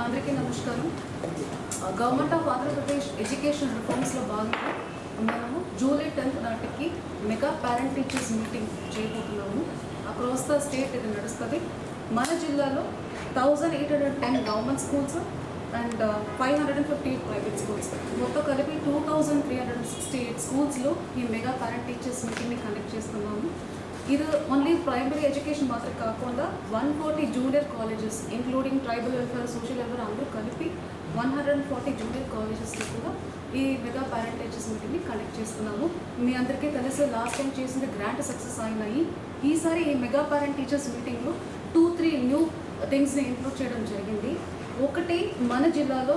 అందరికీ నమస్కారం. Government of Andhra Pradesh education రిఫార్మ్స్లో భాగంగా మనము జూలై 10th నాటికి మెగా పేరెంట్ టీచర్స్ మీటింగ్ చేయబోతున్నాము. అక్రాస్ ద స్టేట్ ఇది నడుస్తుంది. మన జిల్లాలో 1810 government schools and 550 private schools, మొత్తం కలిపి 2368 స్కూల్స్లో ఈ మెగా పేరెంట్ టీచర్స్ మీటింగ్ని కండక్ట్ చేస్తున్నాము. ఇది ఓన్లీ ప్రైమరీ ఎడ్యుకేషన్ మాత్రం కాకుండా 140 junior colleges including tribal welfare, social welfare అందరూ కలిపి 140 జూనియర్ కాలేజెస్లో కూడా ఈ మెగా పేరెంట్ టీచర్స్ మీటింగ్ని కండక్ట్ చేస్తున్నాము. మీ అందరికీ తెలుసు, లాస్ట్ టైం చేసింది గ్రాండ్ సక్సెస్ అయినాయి. ఈసారి ఈ మెగా పేరెంట్ టీచర్స్ మీటింగ్లో 2-3 న్యూ థింగ్స్ని ఇంక్లూడ్ చేయడం జరిగింది. ఒకటి, మన జిల్లాలో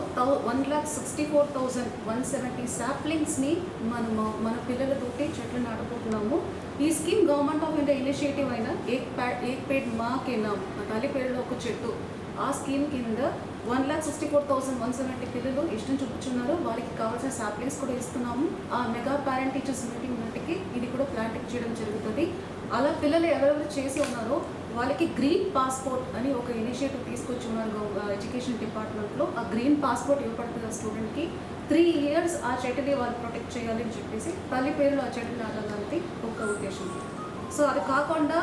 1,64,170 సాప్లింగ్స్ని మన పిల్లలతోటి చెట్లు నాటబోతున్నాము. ఈ scheme government of India initiative అయిన ఏక్ పేడ్ మా కే నామ్, తల్లి పేరులో ఒక చెట్టు, ఆ స్కీమ్ కింద 1,64,170 పిల్లలు ఇష్టం చూపుతున్నారు. వారికి కావాల్సిన సాప్లింగ్స్ కూడా ఇస్తున్నాము. ఆ మెగా పేరెంట్ టీచర్స్ మీటింగ్ నాటికి ఇది కూడా ప్లాంటింగ్ చేయడం జరుగుతుంది. అలా పిల్లలు ఎవరెవరు చేసి ఉన్నారో వాళ్ళకి గ్రీన్ పాస్పోర్ట్ అని ఒక ఇనిషియేటివ్ తీసుకొచ్చి ఉన్నారు ఎడ్యుకేషన్ డిపార్ట్మెంట్లో. ఆ గ్రీన్ పాస్పోర్ట్ ఇవ్వబడుతుంది ఆ స్టూడెంట్కి. 3 years ఆ చెట్టుని వాళ్ళు ప్రొటెక్ట్ చేయాలి అని చెప్పేసి తల్లి పేరులో ఆ చెట్టుని నాటాలన్నది ఒక ఉద్దేశం. సో అది కాకుండా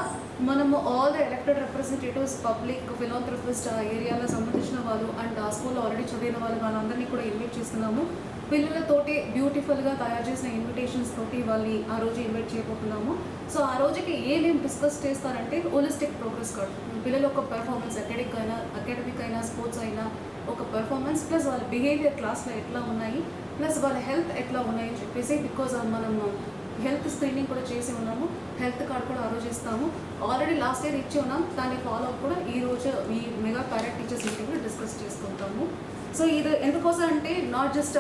మనము all the elected representatives, public, philanthropist, ఆ ఏరియాలో సంబంధించిన వాళ్ళు అండ్ ఆ స్కూల్లో ఆల్రెడీ చదివిన వాళ్ళందరినీ కూడా ఇన్వైట్ చేస్తున్నాము. పిల్లలతోటి బ్యూటిఫుల్గా తయారు చేసిన ఇన్విటేషన్స్ తోటి వాళ్ళని ఆ రోజు ఇన్వైట్ చేయబోతున్నాము. సో ఆ రోజుకి ఏమేమి డిస్కస్ చేస్తారంటే హోలిస్టిక్ ప్రోగ్రెస్ కార్డ్, పిల్లల ఒక పెర్ఫార్మెన్స్, అకాడమిక్ అయినా స్పోర్ట్స్ అయినా ఒక పెర్ఫార్మెన్స్, ప్లస్ వాళ్ళ బిహేవియర్ క్లాస్లో ఎట్లా ఉన్నాయి, ప్లస్ వాళ్ళ హెల్త్ ఎట్లా ఉన్నాయని చెప్పేసి, బికాజ్ మనము హెల్త్ స్క్రీనింగ్ కూడా చేసి ఉన్నాము. హెల్త్ కార్డ్ కూడా ఆ రోజు ఇస్తాము. ఆల్రెడీ లాస్ట్ ఇయర్ ఇచ్చి ఉన్నాం. దాని ఫాలో అప్ కూడా ఈ రోజు ఈ మెగా పేరెంట్ టీచర్స్ మీటింగ్లో డిస్కస్ చేసుకుంటాము. సో ఇది ఎందుకోసం అంటే నాట్ జస్ట్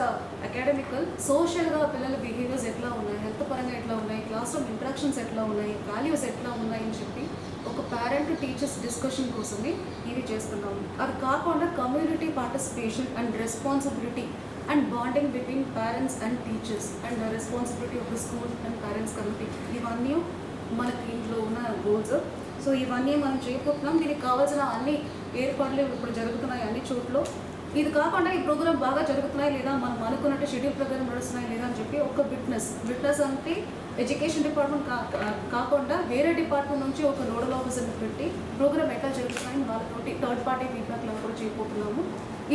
అకాడమికల్, సోషల్గా పిల్లల బిహేవియర్స్ ఎట్లా ఉన్నాయి, హెల్త్ పరంగా ఎట్లా ఉన్నాయి, క్లాస్ రూమ్ ఇంటరాక్షన్స్ ఎట్లా ఉన్నాయి, వాల్యూస్ ఎట్లా ఉన్నాయి అని చెప్పి ఒక పేరెంట్ టీచర్స్ డిస్కషన్ కోసమే ఇవి చేస్తున్నాము. అది కాకుండా community participation and responsibility and bonding between parents and teachers and responsibility of the school and parents committee, ఇవన్నీ మనకి ఇంట్లో ఉన్న గోల్స్. సో ఇవన్నీ మనం చేయబోతున్నాం. దీనికి కావాల్సిన అన్ని ఏర్పాట్లు ఇప్పుడు జరుగుతున్నాయి అన్ని చోట్ల. ఇది కాకుండా ఈ ప్రోగ్రామ్ బాగా జరుగుతున్నాయి లేదా, మనం అనుకున్నట్టు షెడ్యూల్ ప్రకారం నడుస్తున్నాయి లేదా అని చెప్పి ఒక విట్నెస్ అంటే ఎడ్యుకేషన్ డిపార్ట్మెంట్ కాకుండా వేరే డిపార్ట్మెంట్ నుంచి ఒక నోడల్ ఆఫీసర్ని పెట్టి ప్రోగ్రామ్ ఎట్లా జరుగుతున్నాయని వాళ్ళతోటి థర్డ్ పార్టీ ఫీడ్బ్యాక్లో కూడా చేయబోతున్నాము.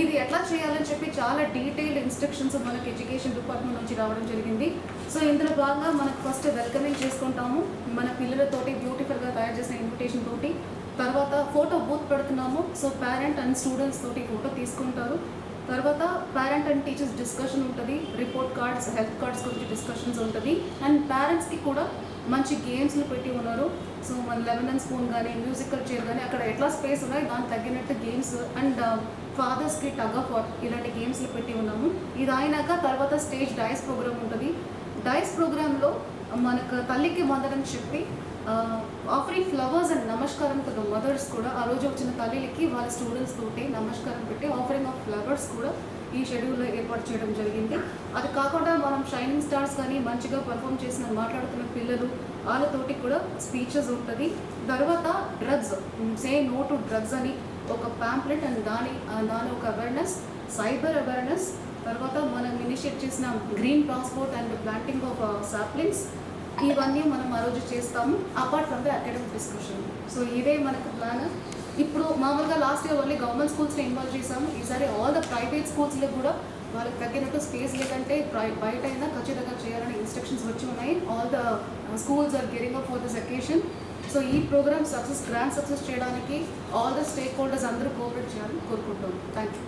ఇది ఎట్లా చేయాలని చెప్పి చాలా డీటెయిల్డ్ ఇన్స్ట్రక్షన్స్ మనకి ఎడ్యుకేషన్ డిపార్ట్మెంట్ నుంచి రావడం జరిగింది. సో ఇందులో భాగంగా మనకు ఫస్ట్ వెల్కమింగ్ చేసుకుంటాము. మన పిల్లలతోటి బ్యూటిఫుల్గా తయారు చేసిన ఇన్విటేషన్ తోటి, తర్వాత ఫోటో బూత్ పెడుతున్నాము. సో పేరెంట్ అండ్ స్టూడెంట్స్ తోటి ఫోటో తీసుకుంటారు. తర్వాత పేరెంట్ అండ్ టీచర్స్ డిస్కషన్ ఉంటుంది. రిపోర్ట్ కార్డ్స్, హెల్త్ కార్డ్స్ గురించి డిస్కషన్స్ ఉంటుంది. అండ్ పేరెంట్స్కి కూడా మంచి గేమ్స్లు పెట్టి ఉన్నారు. సో మన లెమన్ అండ్ స్పూన్ కానీ, మ్యూజికల్ చైర్ కానీ, అక్కడ ఎట్లా స్పేస్ ఉన్నాయి దానికి తగ్గినట్టు గేమ్స్ అండ్ ఫాదర్స్కి టగ్ ఆఫ్ వార్ ఇలాంటి గేమ్స్లు పెట్టి ఉన్నాము. ఇది అయినాక తర్వాత స్టేజ్ డైస్ ప్రోగ్రామ్ ఉంటుంది. డైస్ ప్రోగ్రాంలో మనకు తల్లికి వందనం చెప్పి ఆఫరింగ్ ఫ్లవర్స్ అండ్ నమస్కారం టు ద మదర్స్ కూడా ఆ రోజు వచ్చిన తల్లికి వాళ్ళ స్టూడెంట్స్ తోటి నమస్కారం పెట్టి ఆఫరింగ్ ఆఫ్ ఫ్లవర్స్ కూడా ఈ షెడ్యూల్లో ఏర్పాటు చేయడం జరిగింది. అది కాకుండా మనం షైనింగ్ స్టార్స్ కానీ మంచిగా పర్ఫామ్ చేసిన మాట్లాడుతున్న పిల్లలు వాళ్ళతోటి కూడా స్పీచెస్ ఉంటుంది. తర్వాత drugs, say no to drugs అని ఒక ప్యాంప్లెట్ అండ్ దాని ఒక అవేర్నెస్, సైబర్ అవేర్నెస్, తర్వాత మనం ఇనిషియేట్ చేసిన green transport and planting of saplings, ఇవన్నీ మనం ఆ రోజు చేస్తాము apart from the academic discussion. So ఇదే మనకు ప్లాన్. ఇప్పుడు మామూలుగా లాస్ట్ ఇయర్ ఓన్లీ గవర్నమెంట్ స్కూల్స్ని ఇన్వాల్వ్ చేసాము. ఈసారి ఆల్ ద ప్రైవేట్ స్కూల్స్లో కూడా వాళ్ళకి తగ్గినట్టు స్పేస్ లేకంటే బయట అయినా ఖచ్చితంగా చేయాలని ఇన్స్ట్రక్షన్స్ వచ్చి ఉన్నాయి. All the schools are getting up for this occasion. So ఈ ప్రోగ్రామ్ గ్రాండ్ సక్సెస్ చేయడానికి ఆల్ ద స్టేక్ హోల్డర్స్ అందరూ కోఆపరేట్ చేయాలని కోరుకుంటాం. Thank you.